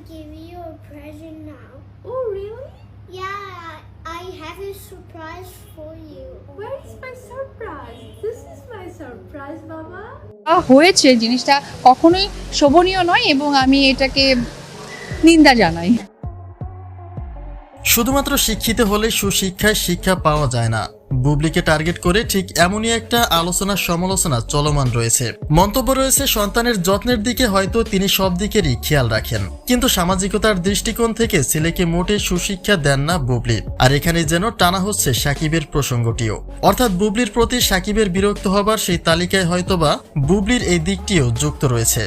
give you a present now. Oh, really? Yeah, I have a surprise for you. Where is my surprise? This is my surprise, Baba. হয়েছে জিনিসটা কখনোই শোভনীয় নয় এবং আমি এটাকে নিন্দা জানাই। শুধুমাত্র শিক্ষিত হলে সুশিক্ষায় শিক্ষা পাওয়া যায় না। বুবলিকে টার্গেট করে ঠিক এমনই একটা আলোচনা সমালোচনা চলমান রয়েছে। মন্তব্য রয়েছে, সন্তানের যত্নের দিকে হয়তো তিনি সব দিকেরই খেয়াল রাখেন, কিন্তু সামাজিকতার দৃষ্টিকোণ থেকে ছেলেকে মোটে সুশিক্ষা দেন না বুবলি। আর এখানে যেন টানা হচ্ছে সাকিবের প্রসঙ্গটিও, অর্থাৎ বুবলির প্রতি সাকিবের বিরক্ত হবার সেই তালিকায় হয়তোবা বুবলির এই দিকটিও যুক্ত রয়েছে।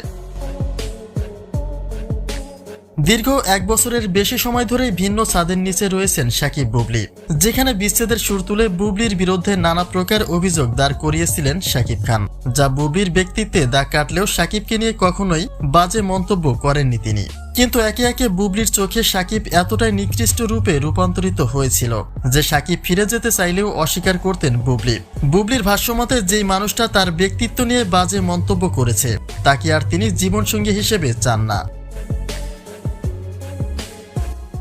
দীর্ঘ 1 বছরের বেশি সময় ধরেই ভিন্ন ছাদের নিচে রয়েছেন সাকিব বুবলি, যেখানে বিচ্ছেদের সুর তুলে বুবলির বিরুদ্ধে নানা প্রকার অভিযোগ দাঁড় করিয়েছিলেন শাকিব খান, যা বুবলির ব্যক্তিত্বে দাগ কাটলেও সাকিবকে নিয়ে কখনোই বাজে মন্তব্য করেননি তিনি। কিন্তু একে একে বুবলির চোখে সাকিব এতটাই নিকৃষ্ট রূপে রূপান্তরিত হয়েছিল যে সাকিব ফিরে যেতে চাইলেও অস্বীকার করতেন বুবলি। বুবলির ভাষ্যমতে যেই মানুষটা তার ব্যক্তিত্ব নিয়ে বাজে মন্তব্য করেছে তাকে আর তিনি জীবনসঙ্গী হিসেবে চান না।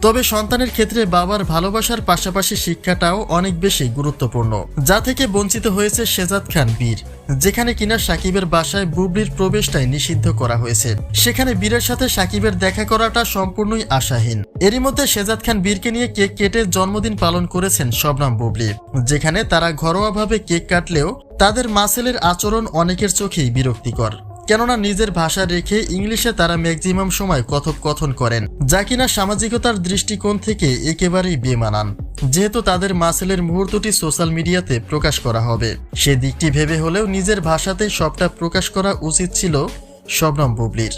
তবে সন্তানের ক্ষেত্রে বাবার ভালোবাসার পাশাপাশি শিক্ষাটাও অনেক বেশি গুরুত্বপূর্ণ, যা থেকে বঞ্চিত হয়েছে শেজাদ খান বীর, যেখানে কিনা সাকিবের বাসায় বুবলির প্রবেশটাই নিষিদ্ধ করা হয়েছে। সেখানে বীরের সাথে সাকিবের দেখা করাটা সম্পূর্ণই আশাহীন। এরই মধ্যে শেজাদ খান বীরকে নিয়ে কেক কেটে জন্মদিন পালন করেছেন শবনম বুবলি, যেখানে তারা ঘরোয়াভাবে কেক কাটলেও তাদের মাসেলের আচরণ অনেকের চোখেই বিরক্তিকর, কেননা নিজের ভাষা রেখে ইংলিশে তারা ম্যাক্সিমাম সময় কথোপকথন করেন, যা কিনা সামাজিকতার দৃষ্টিকোণ থেকে একেবারেই বেমানান। যেহেতু তাদের মাসেলের মুহূর্তটি সোশ্যাল মিডিয়াতে প্রকাশ করা হবে, সে দিকটি ভেবে হলেও নিজের ভাষাতেই সবটা প্রকাশ করা উচিত ছিল শবনম বুবলির।